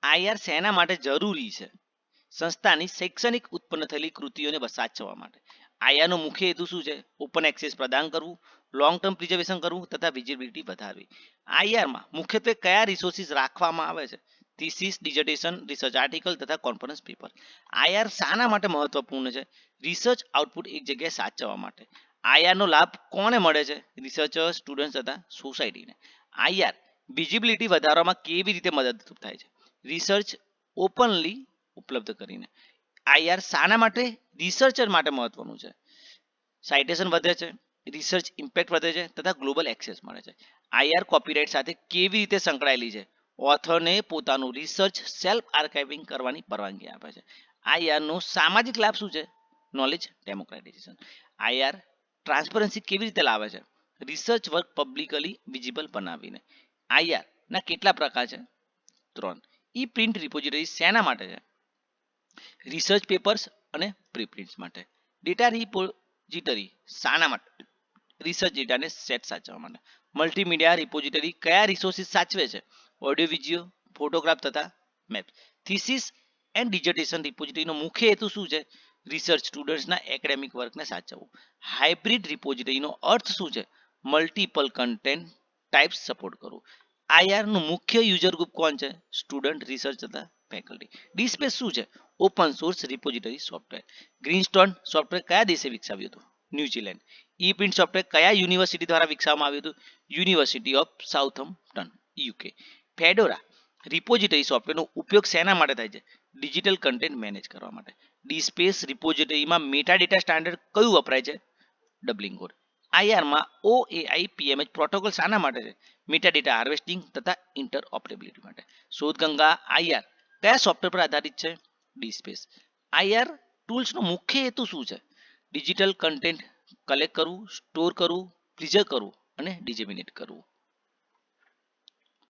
IR શેના માટે જરૂરી છે? સંસ્થાની શૈક્ષણિક ઉત્પન્ન થયેલી કૃતિઓને સાચવવા માટે. આઈઆરનો મુખ્ય હેતુ શું છે? ઓપન એક્સેસ પ્રદાન કરવું, લોંગ ટર્મ પ્રિઝર્વેશન કરવું તથા વિઝિબિલિટી વધારવી. આઈઆરમાં મુખ્યત્વે કયા રિસોર્સિસ રાખવામાં આવે છે? થીસિસ, ડિઝર્ટેશન, રિસર્ચ આર્ટિકલ તથા કોન્ફરન્સ પેપર. આઈઆર શાના માટે મહત્વપૂર્ણ છે? રિસર્ચ આઉટપુટ એક જગ્યાએ સાચવવા માટે. આઈઆરનો લાભ કોને મળે છે? રિસર્ચર્સ, સ્ટુડન્ટ્સ તથા સોસાયટીને. આઈઆર વિઝિબિલિટી વધારવામાં કેવી રીતે મદદરૂપ થાય છે? રિસર્ચ ઓપનલી ઉપલબ્ધ કરીને. આઈઆર શાના માટે? રિસર્ચર માટે મહત્વનું છે. સાઇટેશન વધે છે, રિસર્ચ ઇમ્પેક્ટ વધે છે તથા ગ્લોબલ એક્સેસ મળે છે. આઈઆર કોપીરાઇટ સાથે કેવી રીતે સંકળાયેલી છે? ઓથરને પોતાનું રિસર્ચ સેલ્ફ આર્કાઇવિંગ કરવાની પરવાનગી આપે છે. આઈઆરનો સામાજિક લાભ શું છે? નોલેજ ડેમોક્રેટાઇઝેશન. આઈઆર ટ્રાન્સપરન્સી કેવી રીતે લાવે છે? રિસર્ચ વર્ક પબ્લિકલી વિઝિબલ બનાવીને. આઈઆર ના કેટલા પ્રકાર છે? 3. ઈ પ્રિન્ટ રિપોઝિટરી શેના માટે છે? રિસર્ચ પેપર્સ અને પ્રીપ્રિન્ટ્સ માટે. ડેટા રિપોઝિટરી શાના માટે? રિસર્ચ ડેટાને સેટ સાચવવા માટે. મલ્ટીમીડિયા રિપોઝિટરી કયા રિસોર્સિસ સાચવે છે? ઓડિયો, વિડીયો, ફોટોગ્રાફ તથા મેપ. થીસિસ એન્ડ ડિઝર્ટેશન રિપોઝિટરીનો મુખ્ય હેતુ શું છે? રિસર્ચ સ્ટુડન્ટ્સના એકેડેમિક વર્કને સાચવવું. હાઇબ્રિડ રિપોઝિટરીનો અર્થ શું છે? મલ્ટિપલ કન્ટેન્ટ ટાઈપ્સ સપોર્ટ કરવું. આઈઆરનું મુખ્ય યુઝર ગ્રુપ કોણ છે? સ્ટુડન્ટ, રિસર્ચ તથા ફેકલ્ટી. ડીસ્પેસ શું છે? Open source repository software. Greenstone software કયા દેશે વિકસાવ્યું હતું? ન્યુઝીલેન્ડ. ઈ પ્રિન્ટ સોફ્ટવેર કયા યુનિવર્સિટી દ્વારા વિકસાવવામાં આવ્યું હતું? University of Southampton, UK. Fedora repository સોફ્ટવેરનો ઉપયોગ શેના માટે થાય છે? ડિજિટલ કન્ટેન્ટ મેનેજ કરવા માટે. ડીસ્પેસ રિપોઝિટરીમાં મેટા ડેટા સ્ટાન્ડર્ડ કયું વપરાય છે? Dublin core. આઈઆરમાં ઓએઆઈ પીએમએચ પ્રોટોકોલ શાના માટે છે? મેટા ડેટા હાર્વેસ્ટિંગ તથા ઇન્ટરઓપરેબિલિટી માટે. શોધગંગા આઈઆર કયા સોફ્ટવેર પર આધારિત છે? ડીસ્પેસ. આઈઆર ટૂલ્સનો મુખ્ય હેતુ શું છે? ડિજિટલ કન્ટેન્ટ કલેક્ટ કરવું, સ્ટોર કરવું, પ્રિઝર્વ કરવું અને ડિસેમિનેટ કરવું.